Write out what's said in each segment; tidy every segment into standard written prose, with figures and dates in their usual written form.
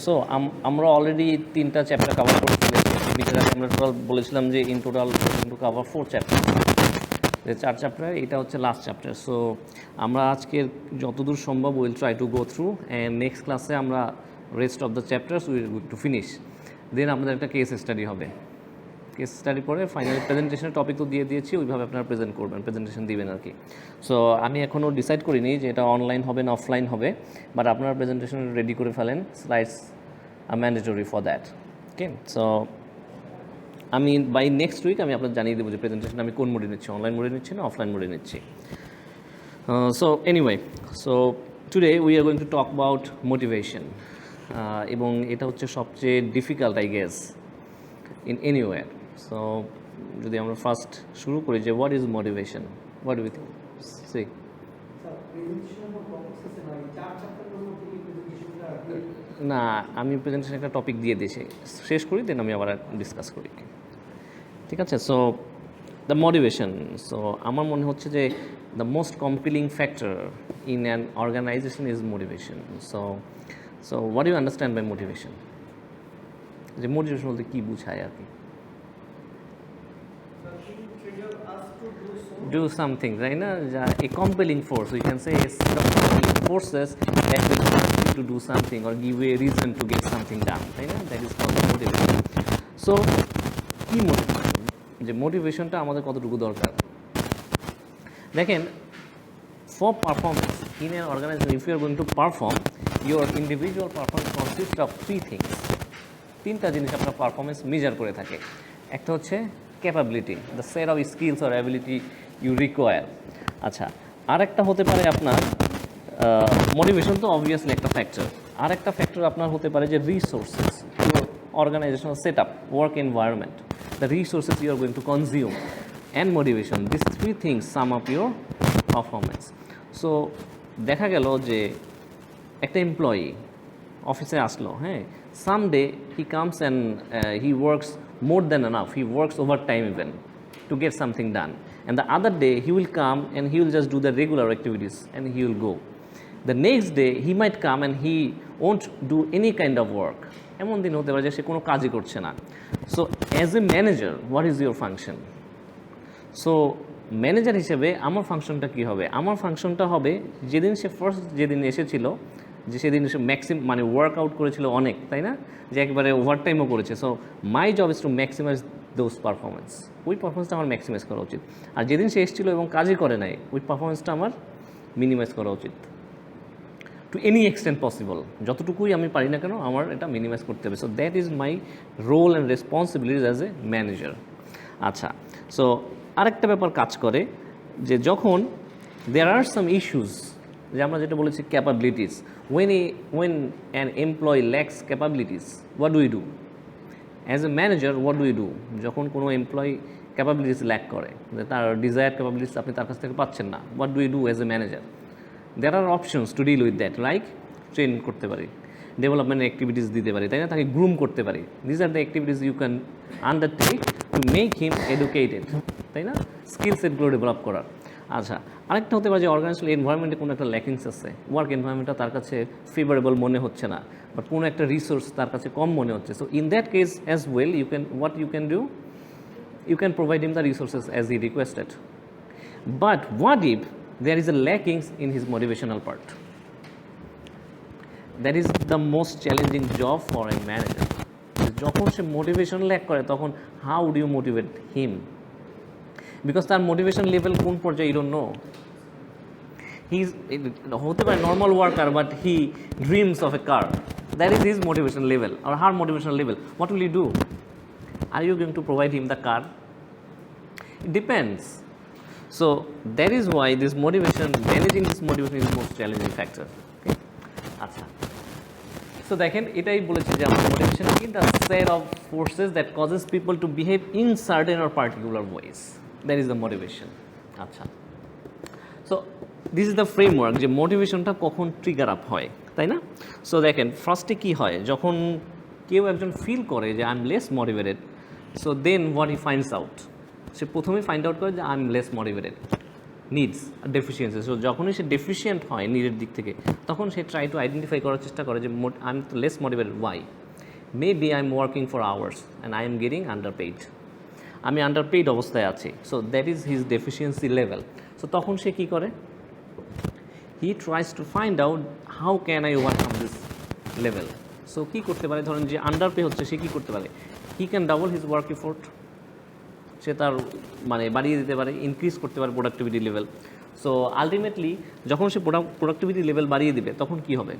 So আমরা already 3টা chapter cover করে ফেলেছি। মিটার আগে আমরা টোটাল বলেছিলাম যে in total to cover 4 chapter, যে 4 চ্যাপ্টার, এটা হচ্ছে লাস্ট চ্যাপ্টার। সো আমরা আজকের যতদূর সম্ভব will try to go through, and next ক্লাসে আমরা rest of the chapters will to finish. Then আমাদের একটা কেস স্টাডি হবে। কেস স্টাডি পরে ফাইনালি প্রেজেন্টেশনের টপিক তো দিয়ে দিয়েছি, ওইভাবে আপনারা প্রেজেন্ট করবেন, প্রেজেন্টেশন দিবেন আর কি। সো আমি এখনও ডিসাইড করিনি যে এটা অনলাইন হবে না অফলাইন হবে, বাট আপনারা প্রেজেন্টেশন রেডি করে ফেলেন, স্লাইডস আর mandatory for that. Okay, so আমি বাই নেক্সট উইক আমি আপনাদের জানিয়ে দেবো যে প্রেজেন্টেশন আমি কোন মোডে নিচ্ছি, অনলাইন মোডে নিচ্ছি না অফলাইন মোডে নিচ্ছি। So anyway, so today we are going to talk about motivation, এবং এটা হচ্ছে সবচেয়ে difficult I guess in anywhere. So যদি আমরা ফার্স্ট শুরু করি যে what is motivation, what do you think? See না, আমি প্রেজেন্টেশন একটা টপিক দিয়ে দিয়েছি, শেষ করি দেন আমি আবার ডিসকাস করি, ঠিক আছে? সো দ্য মোটিভেশন, সো আমার মনে হচ্ছে যে the most compelling factor in an organisation is motivation. So so what you understand by motivation? যে মোটিভেশন বলতে কী বুঝায় আর কি? Do something, right? A compelling force, we can say, is the compelling forces that will force you to do something or give you a reason to get something done, right? That is called motivation. So কি motivation, যে মোটিভেশনটা আমাদের কতটুকু দরকার? দেখেন, for performance in an organization, if you are going to perform, your individual performance consists of 3 things. 3টা জিনিস আপনার পারফরমেন্স মেজার করে থাকে। একটা হচ্ছে capability, the set of skills or ability you require. আচ্ছা, আর একটা হতে পারে আপনার মোটিভেশন, তো অবভিয়াসলি একটা ফ্যাক্টর। আর একটা ফ্যাক্টর আপনার হতে পারে যে resources, your organisational set up, work environment, the resources you are going to consume, and motivation. This 3 things sum up your performance. So দেখা গেল যে একটা এমপ্লয়ি অফিসে আসলো, হ্যাঁ, someday he comes and he works more than enough, he works overtime even to get something done, and the other day he will come and he will just do the regular activities and he will go. The next day he might come and he won't do any kind of work, এমন দিন হতে পারে যে সে কোনো কাজই করছে না। So as a manager what is your function? So manager হিসেবে আমার ফাংশনটা কী হবে? আমার ফাংশনটা হবে, যেদিন সে ফার্স্ট যেদিন এসেছিল, যে সেদিন সে মানে ওয়ার্কআউট করেছিল অনেক, তাই না, যে একবারে ওভারটাইমও করেছে। So my job is to maximize those performance, ওই পারফরমেন্সটা আমার ম্যাক্সিমাইজ করা উচিত। আর যেদিন সে এসেছিলো এবং কাজই করে নাই, ওই পারফরমেন্সটা আমার মিনিমাইজ করা উচিত টু এনি এক্সটেন্ট পসিবল। যতটুকুই আমি পারি না কেন আমার এটা মিনিমাইজ করতে হবে। So that is my role and responsibilities as a manager. আচ্ছা, সো আরেকটা ব্যাপার কাজ করে যে যখন দেয়ার আর সাম ইস্যুস, যে আমরা যেটা বলেছি capabilities, when an employee lacks capabilities, what do we do? As a manager, what do we do? যখন কোনো এমপ্লয়ি ক্যাপাবিলিটিস ল্যাক করে, যে তার ডিজায়ার ক্যাপাবিলিটিস আপনি তার কাছ থেকে পাচ্ছেন না, what do we do as a manager? There are options to deal with that, like train করতে পারি, ডেভেলপমেন্ট অ্যাক্টিভিটিস দিতে পারি, তাই না, তাকে গ্রুম করতে পারি। This are the activities you can undertake to make him educated, তাই না, স্কিল সেটগুলো ডেভেলপ করার। আচ্ছা, আরেকটা হতে পারে যে অর্গানাইজেশনাল এনভায়রনমেন্টে কোনো একটা ল্যাকিংস আছে, ওয়ার্ক এনভায়রনমেন্টটা তার কাছে ফেভারেবল মনে হচ্ছে না, বাট কোনো একটা রিসোর্স তার কাছে কম মনে হচ্ছে। So in that case as well you can do, you can provide him the resources as he requested. But what if there is a lackings in his motivational part? That is the most challenging job for a manager. যখন সে motivation lack করে তখন how do you motivate him? Because তার motivation level কোন পর্যায়ে you don't know. হতে পারে normal worker, but he dreams of A car, that is his motivation level আর her motivation level. What will you do? Are you going to provide him the car? It depends. So that is why this motivation, managing this motivation is most challenging factor. আচ্ছা, so দেখেন, এটাই বলেছি যে আমার motivation কি, the set of forces that causes people to behave in certain or particular ways, that is the motivation. আচ্ছা, so this is the framework যে মোটিভেশনটা কখন ট্রিগার আপ হয়, তাই না? সো দেখেন, ফার্স্টে কী হয়, যখন কেউ একজন ফিল করে যে I am less motivated, so then what he finds out, সে প্রথমেই ফাইন্ড আউট করে যে I am less motivated. Needs deficiency. So যখনই সে ডেফিসিয়েন্ট হয় নিডের দিক থেকে, তখন সে ট্রাই টু আইডেন্টিফাই করার চেষ্টা করে যে I am less motivated, why, maybe I am working for hours and I am getting underpaid, আমি আন্ডারপেইড অবস্থায় আছি। So that is his deficiency level. So তখন সে কী করে, he tries to find out how can I overcome this level. So কী করতে পারে, ধরেন যে আন্ডারপে হচ্ছে, সে কী করতে পারে, he can double his work effort, সে তার মানে বাড়িয়ে দিতে পারে, ইনক্রিজ করতে পারে প্রোডাক্টিভিটি লেভেল। সো আলটিমেটলি যখন সে প্রোডাক্টিভিটি লেভেল বাড়িয়ে দিবে, তখন কী হবে,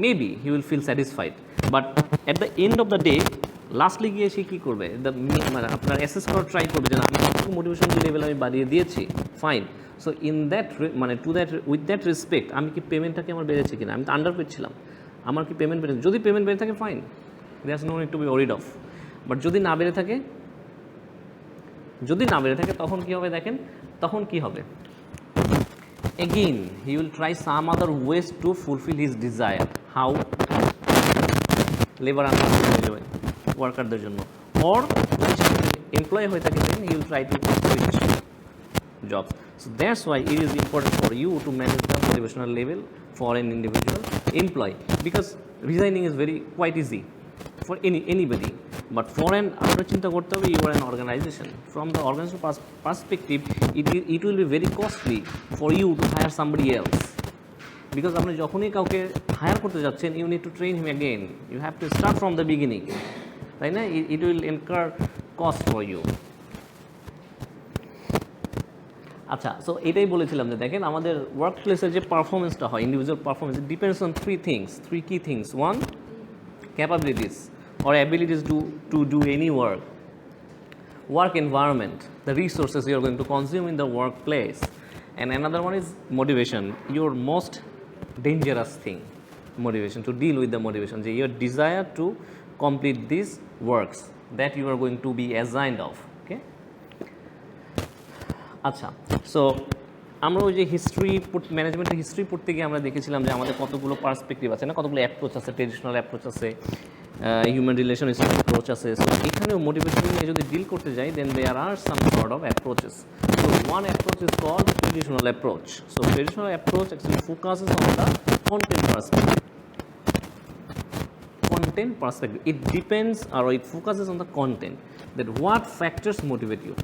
maybe he will feel satisfied, but at the end of the day lastly গিয়ে সে কী করবে, মানে আপনার অ্যাসেস করার ট্রাই করবে যে আমি কতটুকু মোটিভেশন লেভেল আমি বাড়িয়ে দিয়েছি, ফাইন। সো ইন দ্যাট মানে উইথ দ্যাট রেসপেক্ট আমি কি পেমেন্টটাকে আমার বেড়েছে কিনা, আমি তো আন্ডারপেড ছিলাম, আমার কি পেমেন্ট বেড়েছে, যদি পেমেন্ট বেড়ে থাকে fine, that's no need to be worried of. But যদি না বেড়ে থাকে, তখন কী হবে দেখেন, তখন কী হবে, again he will try some other ways to fulfill his desire, how, labour আনতে হয়ে যাবে ওয়ার্কারদের জন্য, or এমপ্লয় হয়ে থাকে then he will try to switch jobs. So that's why it is important for you to manage the motivational level for an individual employee, because resigning is quite easy for anybody, but for an আপনার চিন্তা করতে হবে, you are an organization, from the organizational perspective it will be very costly for you to hire somebody else, because আপনি যখনই কাউকে higher করতে যাচ্ছেন, you need to train him again, you have to start from the beginning, তাই না, it will incur cost for you. আচ্ছা, so এটাই বলেছিলাম যে দেখেন আমাদের ওয়ার্ক প্লেসের যে পারফরমেন্সটা হয়, individual performance, it depends on three key things. One, capabilities or abilities to do any work environment, the resources you are going to consume in the workplace, and another one is motivation, your most dangerous thing, motivation, to deal with the motivation, your desire to complete these works that you are going to be assigned of. Okay, আচ্ছা, so আমরা ওই যে ম্যানেজমেন্টের history পড়তে গিয়ে আমরা দেখেছিলাম যে আমাদের কতগুলো পার্সপেক্টিভ আছে না, কতগুলো অ্যাপ্রোচ আছে, ট্রেডিশনাল অ্যাপ্রোচ আছে, হিউম্যান রিলেশনশিপ অ্যাপ্রোচ আছে। সো এখানেও মোটিভেশন নিয়ে যদি ডিল করতে যাই, then there are some sort of approaches. So one approach is called traditional approach. So traditional approach actually focuses on the content perspective. It depends, or it focuses on the content, that what factors motivate you,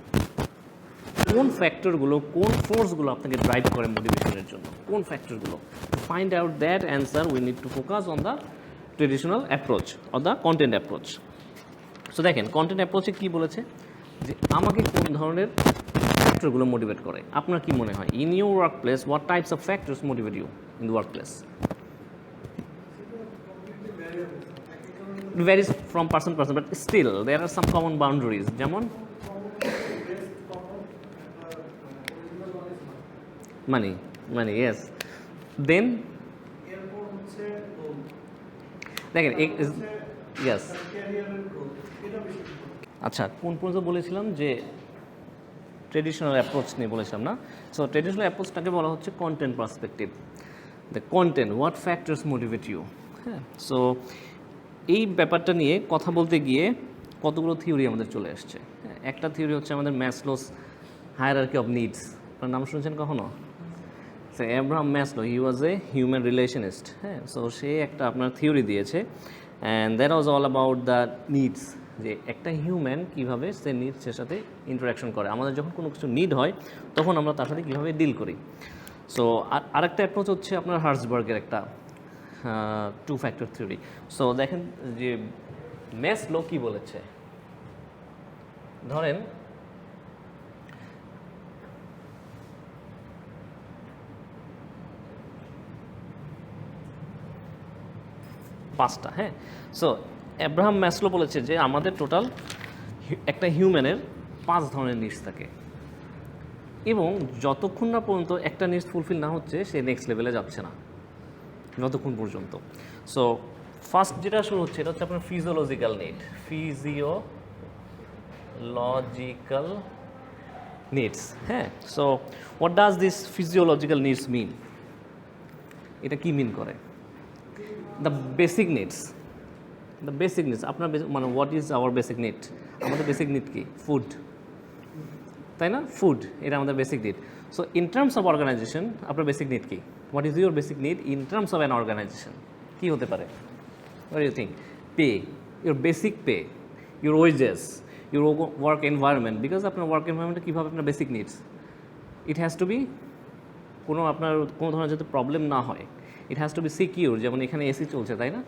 কোন ফ্যাক্টরগুলো, কোন ফোর্সগুলো আপনাকে drive করে মোটিভেশনের জন্য, কোন ফ্যাক্টরগুলো, find out that answer we need to focus on the traditional approach or the content approach. So দেখেন content অ্যাপ্রোচে কী বলেছে, যে আমাকে কোন ধরনের ফ্যাক্টরগুলো মোটিভেট করে। আপনার কি মনে হয়, in your work place what types of factors motivate you in the work place? It varies from person to person, but still there are some common boundaries. যেমন money, yes. Then দেখেন yes, আচ্ছা, কোন পর্যন্ত বলেছিলাম যে traditional approach নিয়ে বলেছিলাম না। সো ট্রেডিশনাল অ্যাপ্রোচটাকে বলা হচ্ছে content perspective, the content, what factors motivate you. হ্যাঁ, সো এই ব্যাপারটা নিয়ে কথা বলতে গিয়ে কতগুলো থিওরি আমাদের চলে আসছে। একটা থিওরি হচ্ছে আমাদের ম্যাসলোস হায়ারার্কি অফ নিডস, আপনার নাম শুনছেন কখনো? So Abraham Maslow, he was a human relationist. হ্যাঁ, সো সে একটা আপনার থিওরি দিয়েছে, and that was all about the needs, যে একটা হিউম্যান কীভাবে সে নিডসের সাথে ইন্টারাকশন করে, আমাদের যখন কোনো কিছু নিড হয় তখন আমরা তার সাথে কীভাবে ডিল করি। সো আরেকটা অ্যাপ্রোচ হচ্ছে আপনার হার্জবার্গের একটা টু ফ্যাক্টর থিওরি। সো দেখেন যে ম্যাসলো কী বলেছে, ধরেন পাঁচটা, হ্যাঁ। সো অ্যাব্রাহাম ম্যাসলো বলেছে যে আমাদের টোটাল একটা হিউম্যানের 5 ধরনের নিডস থাকে, এবং যতক্ষণ না পর্যন্ত একটা নিডস ফুলফিল না হচ্ছে সে নেক্সট লেভেলে যাচ্ছে না, যতক্ষণ পর্যন্ত। সো ফার্স্ট যেটা শুরু হচ্ছে এটা হচ্ছে আপনার ফিজিওলজিক্যাল নিড, ফিজিওলজিক্যাল নিডস। হ্যাঁ, so what does this physiological needs mean? এটা কি মিন করে? দ্য বেসিক নিডস, আপনার মানে what is our basic need? আমাদের বেসিক নিড কি? ফুড, তাই না? ফুড, এটা আমাদের basic need. So in terms of organization আপনার বেসিক নিড কি? What is your basic need in terms of an organization? কী হতে পারে? What do you think? Pay, your basic pay, your wages, your work environment. Because আপনার work এনভায়রনমেন্টটা কীভাবে আপনার basic needs, it has to be আপনার কোনো ধরনের যাতে প্রবলেম না হয়। It has to be secure, যেমন এখানে এসি চলছে, তাই না?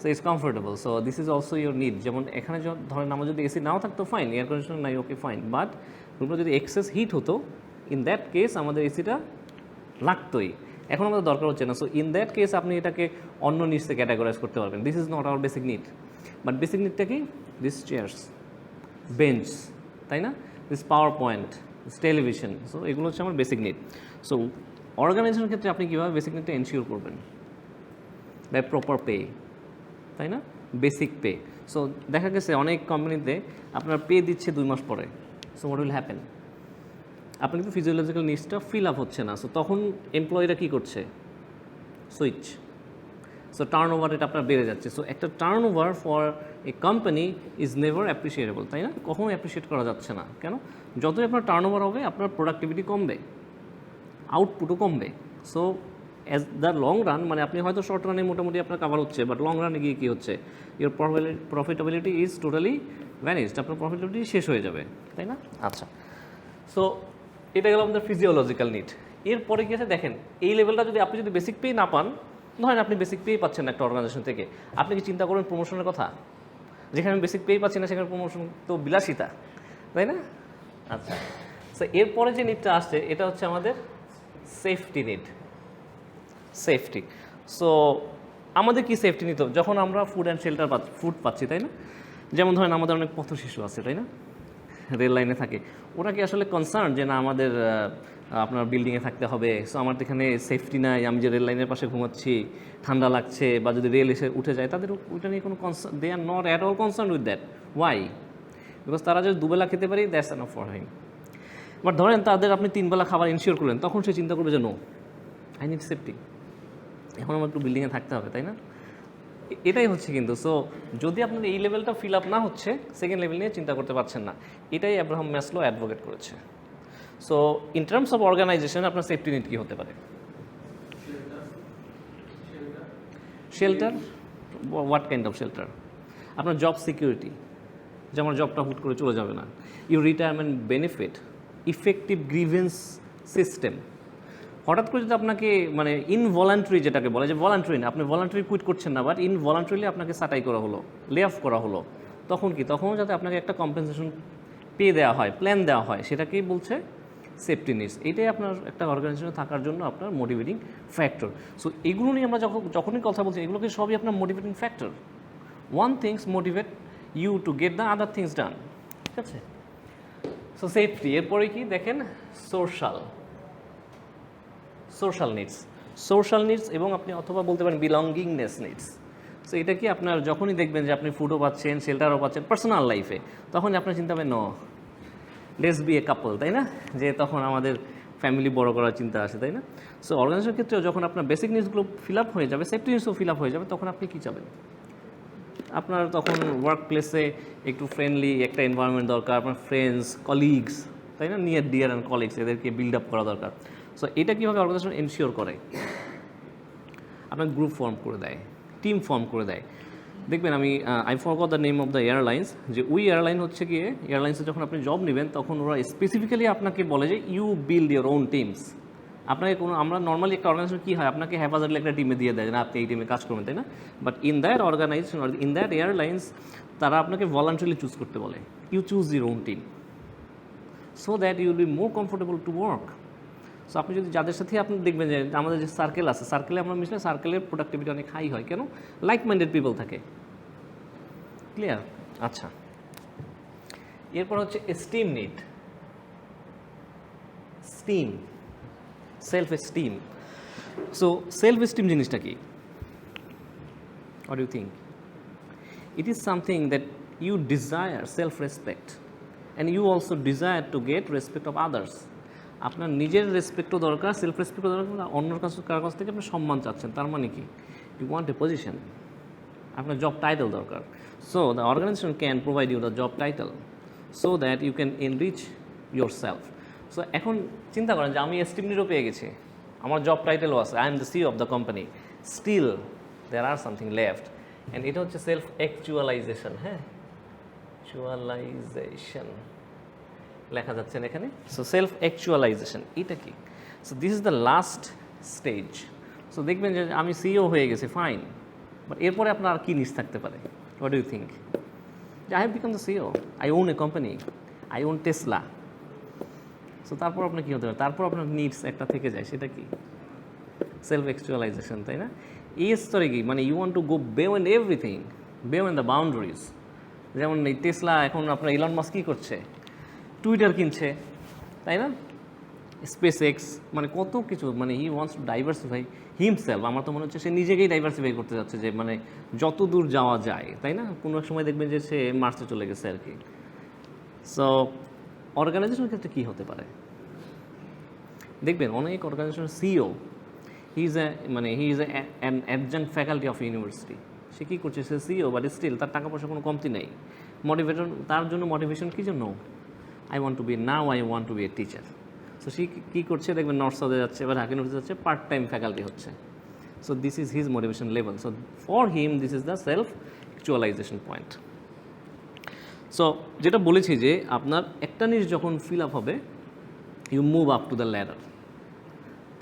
So it's comfortable, so this is also your need. যেমন এখানে ধরেন আমার যদি এসি নাও থাকতো ফাইন, এয়ার কন্ডিশনার নাই, ওকে ফাইন, বাট রুমটা যদি এক্সেস হিট হতো, ইন দ্যাট কেস আমাদের এসিটা লাগতোই। এখন আমাদের দরকার হচ্ছে না। সো ইন দ্যাট কেস আপনি এটাকে অন্য নিডসে ক্যাটাগরাইজ করতে পারবেন। This is not our basic need, but basic নিডটা কি? দিস চেয়ার্স, বেঞ্চ, তাই না? This power point, this television. So এগুলো হচ্ছে আমার বেসিক নিড। সো অর্গানাইজেশনের ক্ষেত্রে আপনি কীভাবে বেসিক নিডটা এনশিওর করবেন? বাই প্রপার পে, তাই না? Basic pay. সো দেখা গেছে অনেক কোম্পানিতে আপনার পে দিচ্ছে 2 মাস পরে। So what will happen? আপনার কিন্তু ফিজিওলজিক্যাল নিডসটা ফিল আপ হচ্ছে না। সো তখন এমপ্লয়িরা কী করছে? সুইচ। সো টার্ন ওভার এটা আপনার বেড়ে যাচ্ছে। সো একটা turn over for a company is never appreciable, তাই না? কখনো অ্যাপ্রিসিয়েট করা যাচ্ছে না। কেন? যতই আপনার টার্ন ওভার হবে আপনার প্রোডাক্টিভিটি কমবে, আউটপুটও কমবে। So as the long run, মানে আপনি হয়তো শর্ট রানে মোটামুটি আপনার কাভার হচ্ছে, বাট লং রানে গিয়ে কী হচ্ছে? Your profitability is totally vanished, আপনার প্রফিটেবিলিটি শেষ হয়ে যাবে, তাই না? আচ্ছা, সো এটা গেল আমাদের ফিজিওলজিক্যাল নিড। এরপরে কি আছে দেখেন, এই লেভেলটা যদি আপনি বেসিক পে না পান, ধরেন আপনি বেসিক পেই পাচ্ছেন না একটা অর্গানাইজেশন থেকে, আপনি কি চিন্তা করবেন প্রমোশনের কথা? যেখানে আমি বেসিক পেই পাচ্ছি না সেখানে প্রমোশন তো বিলাসিতা, তাই না? আচ্ছা, সো এরপরে যে নিডটা আসছে এটা হচ্ছে আমাদের সেফটি নিড। সেফটি। সো আমাদের কি সেফটি নিতে হবে? যখন আমরা ফুড অ্যান্ড শেল্টার ফুড পাচ্ছি, তাই না? যেমন ধরেন আমাদের অনেক পথ শিশু আছে, তাই না? রেল লাইনে থাকে, ওরা কি আসলে কনসার্ন যে না আমাদের আপনার বিল্ডিংয়ে থাকতে হবে, সো আমার তো এখানে সেফটি নাই, আমি যে রেল লাইনের পাশে ঘুমাচ্ছি, ঠান্ডা লাগছে, বা যদি রেল এসে উঠে যায়, তাদের ওইটা নিয়ে কোনো concern, they are not at all concern with that. Why? Because তারা যদি দুবেলা খেতে পারি, that's enough for him. But ধরেন তাদের আপনি 3 বেলা খাবার ইনশিওর করলেন, তখন সে চিন্তা করবে যে নো, আই নিড সেফটি, এখন আমার একটু বিল্ডিংয়ে থাকতে হবে, তাই না? এটাই হচ্ছে কিন্তু। সো যদি আপনার এই লেভেলটা ফিল আপ না হচ্ছে, সেকেন্ড লেভেল নিয়ে চিন্তা করতে পারছেন না। এটাই অ্যাব্রাহাম ম্যাসলো অ্যাডভোকেট করেছে। So in terms of organization আপনার সেফটি নিড কী হতে পারে? Shelter. What kind of shelter? আপনার জব সিকিউরিটি, যে আমার জবটা হুট করে চলে যাবে না। Your retirement benefit, effective grievance system. হঠাৎ করে যদি আপনাকে মানে ইনভলান্টারি, যেটাকে বলে যে ভলান্টারি না, আপনি ভলান্টারি কুইট করছেন না, বাট ইনভলান্টারিলি আপনাকে সাটাই করা হলো, লে অফ করা হলো, তখন কি? তখনও যাতে আপনাকে একটা কম্পেনসেশন পে দেওয়া হয়, প্ল্যান দেওয়া হয়, সেটাকেই বলছে সেফটি নিডস। এটাই আপনার একটা অর্গানাইজেশনে থাকার জন্য আপনার মোটিভেটিং ফ্যাক্টর। সো এগুলো নিয়ে আমরা যখনই কথা বলছি, এগুলোকে সবই আপনার motivating factor. One things motivate you to get the other things done, ঠিক আছে? So safety. এরপরে কি দেখেন? Social needs. সোশ্যাল নিডস, এবং আপনি অথবা বলতে পারেন বিলঙ্গিংনেস নিডস। সো এটা কি আপনার যখনই দেখবেন যে আপনি ফুডও পাচ্ছেন, শেল্টারও পাচ্ছেন পার্সোনাল লাইফে, তখন আপনার চিন্তা হবে নো, লেটস বি এ কাপল, তাই না? যে তখন আমাদের ফ্যামিলি বড় করার চিন্তা আসে, তাই না? সো অর্গানাইজেশনের ক্ষেত্রেও যখন আপনার বেসিক নিডসগুলো ফিল আপ হয়ে যাবে, সেফটি নিডসও ফিল আপ হয়ে যাবে, তখন আপনি কী চাবেন? আপনার তখন ওয়ার্ক প্লেসে একটু ফ্রেন্ডলি একটা এনভায়রনমেন্ট দরকার, আপনার ফ্রেন্ডস, কলিগস, তাই না? নিয়ার ডিয়ার অ্যান্ড কলিগস, এদেরকে বিল্ড আপ করা দরকার। সো এটা কীভাবে অর্গানাইজেশন এনশিওর করে? আপনার গ্রুপ ফর্ম করে দেয়, টিম ফর্ম করে দেয়। দেখবেন I forgot the name of the airlines, যে ওই এয়ারলাইন হচ্ছে গিয়ে, এয়ারলাইন্সে যখন আপনি জব নেবেন তখন ওরা স্পেসিফিক্যালি আপনাকে বলে যে you build your own teams. আপনাকে আমরা নর্মালি একটা অর্গানাইজেশন কী হয়, আপনাকে হ্যাপাজার্ডলি একটা টিমে দিয়ে দেয় না, আপনি এই টিমে কাজ করবেন, তাই না? But in that organization, in that airlines, তারা আপনাকে ভলান্টারিলি চুজ করতে বলে, you choose your own team, so that you will be more comfortable to work. So আপনি যদি যাদের সাথে আপনি দেখবেন যে আমাদের যে সার্কেল আছে, সার্কেলে আমরা মিশলে সার্কেলের প্রোডাক্টিভিটি অনেক হাই হয়। কেন? লাইক মাইন্ডেড পিপল থাকে। ক্লিয়ার? আচ্ছা, এরপর হচ্ছে esteem need. Esteem, self esteem. So self esteem জিনিসটা কি? What do you think? It is something that you desire self respect and you also desire to get respect of others. আপনার নিজের রেসপেক্টও দরকার, self রেসপেক্টও দরকার, অন্যর কারোর কাছ থেকে আপনি সম্মান চাচ্ছেন। তার মানে কি? ইউ ওয়ান্ট এ পজিশন, আপনার জব টাইটেল দরকার। So the organization can provide you the job title so that you can enrich your self. So এখন চিন্তা করেন যে আমি এস্টিমনিরও পেয়ে গেছি, আমার জব টাইটেলও আছে, I am the CEO of the company, still there are something left, and এটা হচ্ছে সেলফ অ্যাকচুয়ালাইজেশন। হ্যাঁ, অ্যাকচুয়ালাইজেশন লেখা যাচ্ছে না এখানে। সো সেলফ অ্যাকচুয়ালাইজেশন এটা কি? So this is the last stage. So দেখবেন যে আমি সিইও হয়ে গেছি, ফাইন, বাট এরপরে আপনার আর কী নিজ থাকতে পারে? What do you think? যে I have become the CEO, I own a company, I own Tesla. So তারপর আপনার কী হতে পারে? তারপর আপনার নিডস একটা থেকে যায়, সেটা কি? সেলফ অ্যাকচুয়ালাইজেশন, তাই না? এই স্তরে কি মানে you want to go beyond everything, beyond the boundaries. যেমন এই টেসলা, এখন আপনার ইলন মাস্ক কী করছে? টুইটার কিনছে, তাই না? স্পেস এক্স, মানে কত কিছু, মানে he wants to diversify himself. আমার তো মনে হচ্ছে সে নিজেকেই ডাইভার্সিফাই করতে যাচ্ছে, যে মানে যত দূর যাওয়া যায়, তাই না? কোনো এক সময় দেখবেন যে সে মার্সে চলে গেছে আর কি। সো অর্গানাইজেশনের ক্ষেত্রে কী হতে পারে? দেখবেন অনেক organization CEO, he is an adjunct faculty of university. সে কী করছে? সে সিইও, বাট স্টিল তার টাকা পয়সা কোনো কমতি নেই। মোটিভেশন, তার জন্য মোটিভেশন কী জন্য? I want to be a teacher. So সে কী করছে? দেখবেন নর্থ সাউথে যাচ্ছে, এবার ঢাকা ইউনিভার্সিটি যাচ্ছে, পার্ট টাইম ফ্যাকাল্টি হচ্ছে। So this is his motivation level. So for him this is the self actualization point. So যেটা বলেছি যে আপনার একটা নিজ যখন ফিল আপ হবে, you move up to the ladder.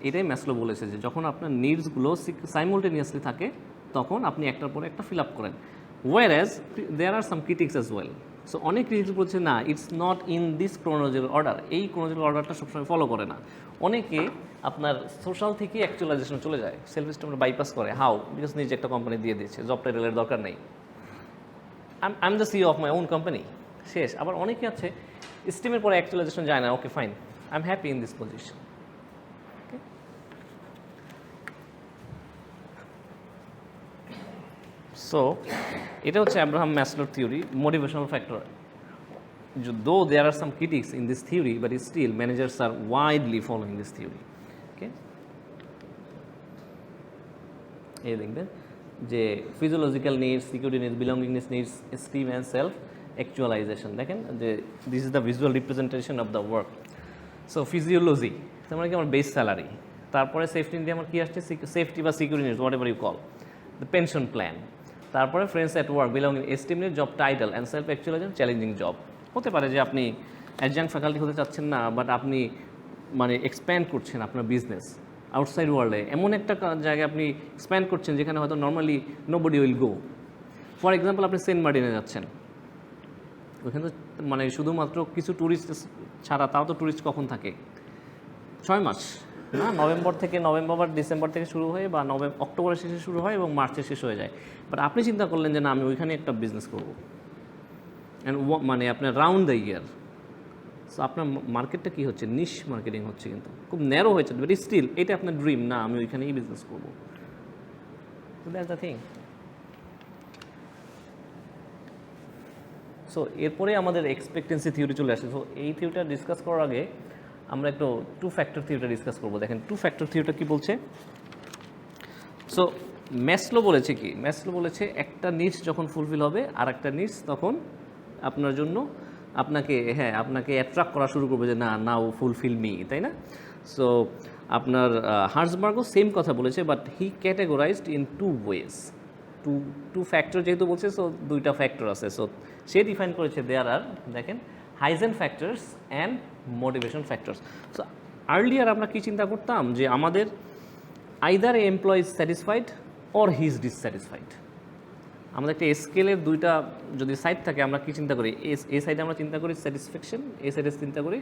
এটাই ম্যাসলো বলেছে যে যখন আপনার নিডসগুলো সাইমultaneously থাকে, তখন আপনি একটার পরে একটা ফিল আপ করেন। War as there are some critics as well. So অনেক ক্রিটিক্স বলছে না, it's not in this chronological order, এই ক্রোনোলজিক্যাল অর্ডারটা সবসময় ফলো করে না। অনেকে আপনার সোশ্যাল থেকে অ্যাকচুয়ালাইজেশন চলে যায়, সেলফ স্টিমটা বাইপাস করে। হাউ? বিকজ নিজে একটা কোম্পানি দিয়ে দিয়েছে, জব টাইটেলের দরকার নেই, I am the CEO of my own company, শেষ। আবার অনেকে আছে স্টিমের পরে অ্যাকচুয়ালাইজেশন যায় না, okay fine, I am happy in this position. So এটা হচ্ছে অ্যাব্রাহাম ম্যাসলোর theory, motivational factor. Though there are some critics in this theory, but still managers are widely following this theory. Okay? এই দেখবেন যে physiological needs, security needs, belongingness needs, esteem and self actualisation. দেখেন যে this is the visual representation of the work. So physiology তার মানে কি? আমার base salary. তারপরে সেফটি নিয়ে আমার কী আসছে? সেফটি বা security needs, whatever you call, the pension plan. তারপরে friends at work, belonging, esteem need, job title and self actualization, challenging job. হতে পারে যে আপনি অ্যাডজাঙ্ক্ট ফ্যাকাল্টি হতে চাচ্ছেন না, বাট আপনি মানে এক্সপ্যান্ড করছেন আপনার বিজনেস আউটসাইড ওয়ার্ল্ডে, এমন একটা জায়গায় আপনি এক্সপ্যান্ড করছেন যেখানে হয়তো normally nobody will go. For example, আপনি সেন্ট মার্টিনে যাচ্ছেন, ওইখানে তো মানে শুধুমাত্র কিছু ট্যুরিস্ট ছাড়া, তাও তো ট্যুরিস্ট কখন থাকে? 6 মাস না, নভেম্বর বা ডিসেম্বর থেকে শুরু হয়ে, বা অক্টোবরের শেষে শুরু হয় এবং মার্চে শেষ হয়ে যায়। বাট আপনি চিন্তা করলেন যে না, আমি ওইখানে একটা বিজনেস করবো, অ্যান্ড মানে আপনার রাউন্ড দ্য ইয়ার। সো আপনার মার্কেটটা কী হচ্ছে? নিশ মার্কেটিং হচ্ছে, কিন্তু খুব ন্যারো হয়েছে, বাট স্টিল এটা আপনার ড্রিম না, আমি ওইখানেই বিজনেস করবো। So that's the thing. So এরপরে আমাদের এক্সপেক্টেন্সি থিওরি চলে আসে। সো এই থিওরিটা ডিসকাস করার আগে আমরা একটু 2 ফ্যাক্টর থিওরিটা ডিসকাস করবো। দেখেন 2 ফ্যাক্টর থিওরিটা কী বলছে। সো ম্যাসলো বলেছে কি? ম্যাসলো বলেছে একটা নিডস যখন ফুলফিল হবে, আর একটা নিডস তখন আপনার জন্য আপনাকে অ্যাট্রাক্ট করা শুরু করবে, যে না, নাও ফুলফিল মি, তাই না? সো আপনার হার্জবার্গও সেম কথা বলেছে, but he categorized in 2 ways. Two factor যেহেতু বলছে, সো 2টা ফ্যাক্টর আছে। সো সে ডিফাইন করেছে দেয়ার আর, দেখেন, hygiene factors and motivation factors. So earlier আমরা কী চিন্তা করতাম? যে আমাদের either A employee is satisfied or he is dissatisfied. আমাদের একটা স্কেলের 2টা যদি সাইড থাকে, আমরা কী চিন্তা করি? এই সাইডে আমরা চিন্তা করি স্যাটিসফ্যাকশন, এই সাইডে চিন্তা করি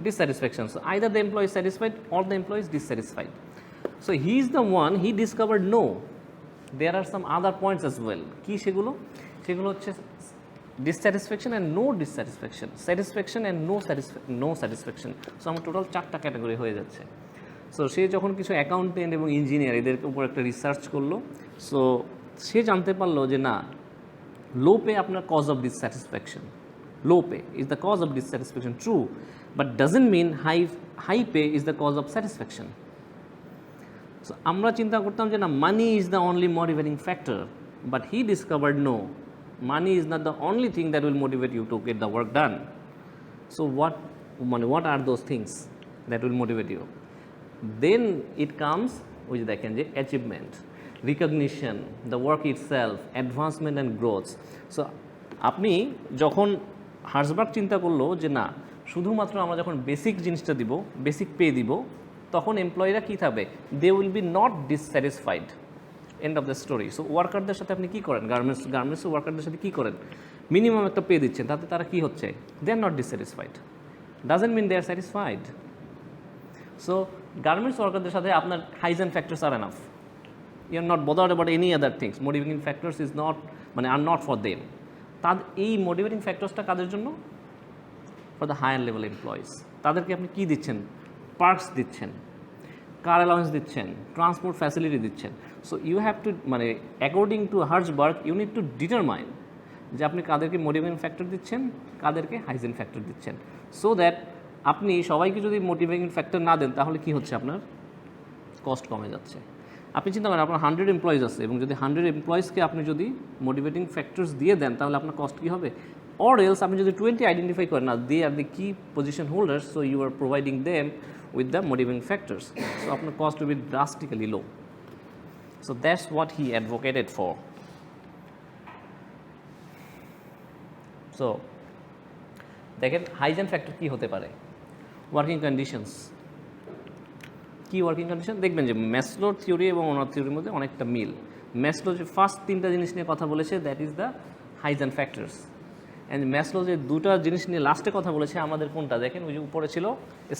dissatisfaction. So either the employee is satisfied or the employee is dissatisfied. So he is the one, he discovered no there are some other points as well. কী সেগুলো? সেগুলো হচ্ছে dissatisfaction and no dissatisfaction, satisfaction and no satisfaction. So আমার total 4টা category হয়ে যাচ্ছে। So সে যখন কিছু অ্যাকাউন্টেন্ট এবং ইঞ্জিনিয়ার এদের উপর একটা রিসার্চ করলো, সো সে জানতে পারলো যে না, লো পে আপনার cause of dissatisfaction, low pay is the cause of dissatisfaction, true, but doesn't mean high pay is the cause of satisfaction. So আমরা চিন্তা করতাম যে না, money is the only motivating factor, but he discovered no, money is not the only thing that will motivate you to get the work done. So what are those things that will motivate you? Then it comes with দেখেন যে achievement, recognition, the work itself, advancement and growth. So আপনি যখন হার্জবার্গ চিন্তা করলো যে না শুধুমাত্র আমরা যখন বেসিক জিনিসটা দিব, বেসিক পে দিব, তখন এমপ্লয়িরা কী থাকবে, they will be not dissatisfied, end of the story. So ওয়ার্কারদের সাথে আপনি কী করেন, গার্মেন্টসের ওয়ার্কারদের সাথে কী করেন, মিনিমাম একটা পে দিচ্ছেন, তাতে তারা কী হচ্ছে, they are not dissatisfied, doesn't mean they are satisfied. So garments ওয়ার্কারদের সাথে আপনার hygiene factors are enough, you are not bothered about any other things, motivating factors is not are not for them. এই motivating ফ্যাক্টরসটা কাদের জন্য, for the higher level employees. তাদেরকে আপনি কী দিচ্ছেন, পার্কস দিচ্ছেন, কার অ্যালাউন্স দিচ্ছেন, ট্রান্সপোর্ট ফ্যাসিলিটি দিচ্ছেন। So you have to according to Herzberg you need to determine যে আপনি কাদেরকে মোটিভেটিং ফ্যাক্টর দিচ্ছেন, কাদেরকে হাইজেন ফ্যাক্টর দিচ্ছেন। সো দ্যাট আপনি সবাইকে যদি মোটিভেটিং ফ্যাক্টর না দেন তাহলে কি হচ্ছে, আপনার কস্ট কমে যাচ্ছে। আপনি চিন্তা করেন আপনার 100 এমপ্লয়িজ আছে এবং যদি 100 এমপ্লয়িজকে আপনি যদি মোটিভেটিং ফ্যাক্টরস দিয়ে দেন তাহলে আপনার কস্ট কী হবে, অর এলস আপনি যদি 20 আইডেন্টিফাই করেন না, দে are the key position holders, so you are providing them with the motivating factors, so আপনার cost will be drastically low. So that's what he advocated for. So দেখেন hygiene factor কী হতে পারে, working conditions. কী working condition, দেখবেন যে ম্যাসলোর theory এবং ওনার থিওরির মধ্যে অনেকটা মিল। ম্যাসলো যে ফার্স্ট 3টা জিনিস নিয়ে কথা বলেছে, that is the hygiene factors, and Maslow যে 2টা জিনিস নিয়ে লাস্টে কথা বলেছে আমাদের কোনটা, দেখেন ওই যে উপরে ছিল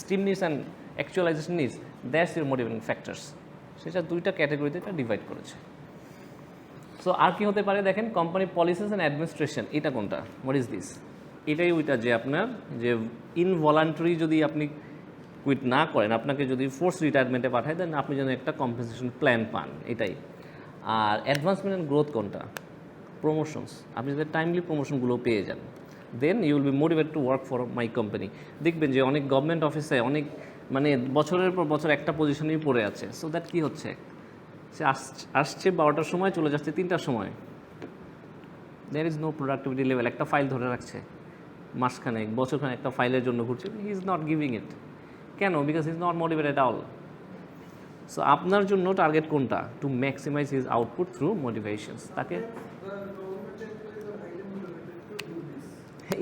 steam needs and actualisation needs, that's your motivating factors. সেটা 2টা ক্যাটাগরিতে এটা ডিভাইড করেছে। সো আর কি হতে পারে, দেখেন কোম্পানি পলিসিস অ্যান্ড অ্যাডমিনিস্ট্রেশন, এটা কোনটা, হোয়াট ইজ দিস, এটাই ওইটা যে আপনার যে ইনভলান্টারি যদি আপনি কুইট না করেন, আপনাকে যদি ফোর্স রিটায়ারমেন্টে পাঠায় দেন আপনি যেন একটা কম্পেনসেশন প্ল্যান পান, এটাই। আর অ্যাডভান্সমেন্ট অ্যান্ড গ্রোথ কোনটা, প্রমোশনস, আপনি যদি টাইমলি প্রমোশনগুলো পেয়ে যান, then you will be motivate to work for my company. দেখবেন যে অনেক গভর্নমেন্ট অফিসে অনেক বছরের পর বছর একটা পজিশনেই পড়ে আছে। সো দ্যাট কী হচ্ছে, সে আসছে 12টার সময়, চলে যাচ্ছে 3টার সময়, there is no productivity level. একটা ফাইল ধরে রাখছে মাসখানেক, বছরখানে একটা ফাইলের জন্য ঘুরছে, he is not giving it. কেন, because he is not motivated all. So আপনার জন্য টার্গেট কোনটা, to maximize his output through motivations. তাকে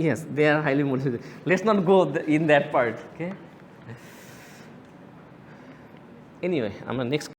yes, they are highly motivated. Let's not go in that part, okay? Anyway, I'm next